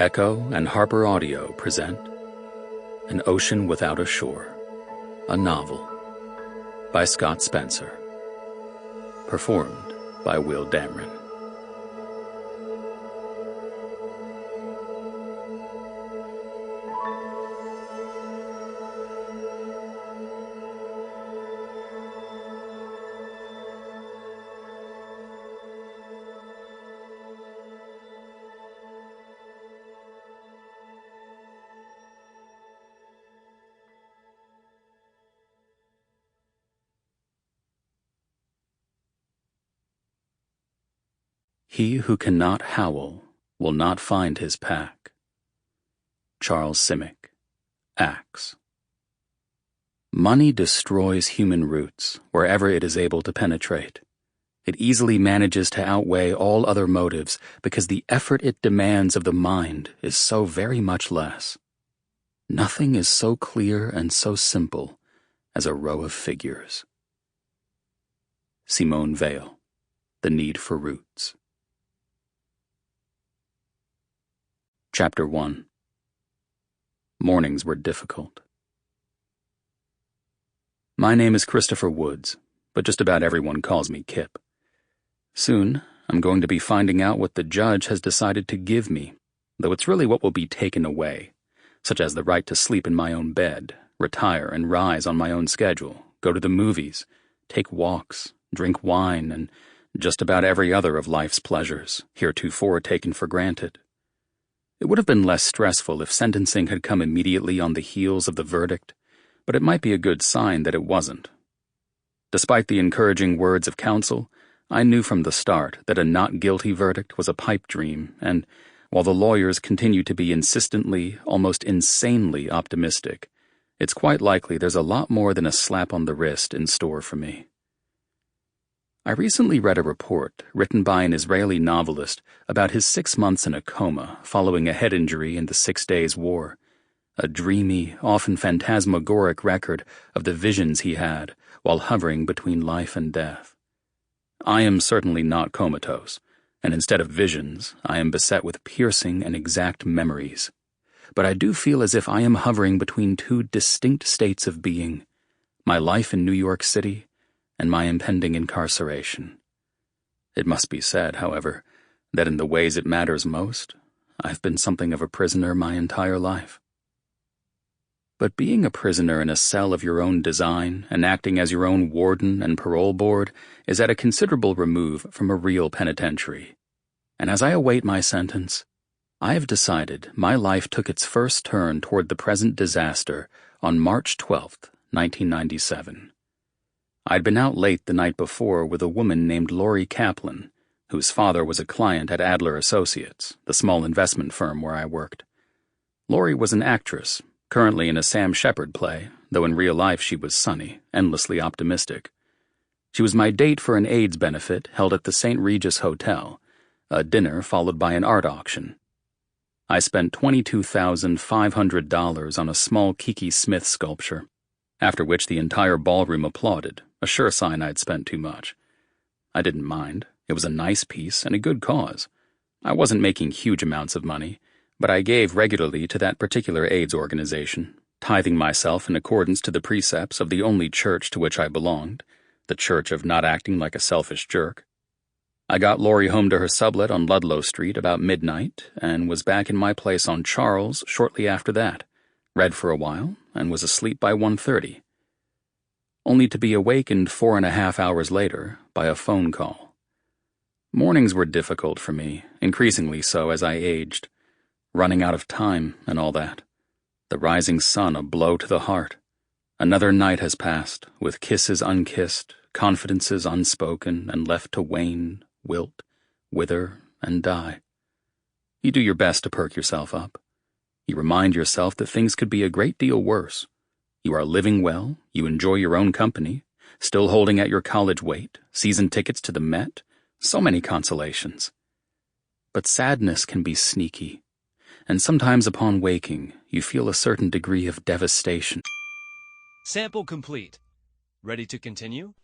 Echo and HarperAudio present An Ocean Without a Shore, a novel by Scott Spencer, performed by Will Damron. He who cannot howl will not find his pack. Charles Simic, Acts. Money destroys human roots wherever it is able to penetrate. It easily manages to outweigh all other motives because the effort it demands of the mind is so very much less. Nothing is so clear and so simple as a row of figures. Simone Weil, The Need for Roots. Chapter 1. Mornings were difficult. My name is Christopher Woods, but just about everyone calls me Kip. Soon, I'm going to be finding out what the judge has decided to give me, though it's really what will be taken away, such as the right to sleep in my own bed, retire and rise on my own schedule, go to the movies, take walks, drink wine, and just about every other of life's pleasures, heretofore taken for granted. It would have been less stressful if sentencing had come immediately on the heels of the verdict, but it might be a good sign that it wasn't. Despite the encouraging words of counsel, I knew from the start that a not guilty verdict was a pipe dream, and while the lawyers continue to be insistently, almost insanely optimistic, it's quite likely there's a lot more than a slap on the wrist in store for me. I recently read a report written by an Israeli novelist about his 6 months in a coma following a head injury in the 6 Days War, a dreamy, often phantasmagoric record of the visions he had while hovering between life and death. I am certainly not comatose, and instead of visions, I am beset with piercing and exact memories. But I do feel as if I am hovering between two distinct states of being, my life in New York City and my impending incarceration. It must be said, however, that in the ways it matters most, I've been something of a prisoner my entire life. But being a prisoner in a cell of your own design and acting as your own warden and parole board is at a considerable remove from a real penitentiary. And as I await my sentence, I have decided my life took its first turn toward the present disaster on March 12th, 1997. I'd been out late the night before with a woman named Lori Kaplan, whose father was a client at Adler Associates, the small investment firm where I worked. Lori was an actress, currently in a Sam Shepard play, though in real life she was sunny, endlessly optimistic. She was my date for an AIDS benefit held at the St. Regis Hotel, a dinner followed by an art auction. I spent $22,500 on a small Kiki Smith sculpture, after which the entire ballroom applauded, a sure sign I'd spent too much. I didn't mind. It was a nice piece and a good cause. I wasn't making huge amounts of money, but I gave regularly to that particular AIDS organization, tithing myself in accordance to the precepts of the only church to which I belonged, the church of not acting like a selfish jerk. I got Lori home to her sublet on Ludlow Street about midnight and was back in my place on Charles shortly after that, read for a while, and was asleep by 1:30. Only to be awakened 4.5 hours later by a phone call. Mornings were difficult for me, increasingly so as I aged, running out of time and all that. The rising sun a blow to the heart. Another night has passed, with kisses unkissed, confidences unspoken, and left to wane, wilt, wither, and die. You do your best to perk yourself up. You remind yourself that things could be a great deal worse. You are living well, you enjoy your own company, still holding at your college weight, season tickets to the Met, so many consolations. But sadness can be sneaky, and sometimes upon waking, you feel a certain degree of devastation. Sample complete. Ready to continue?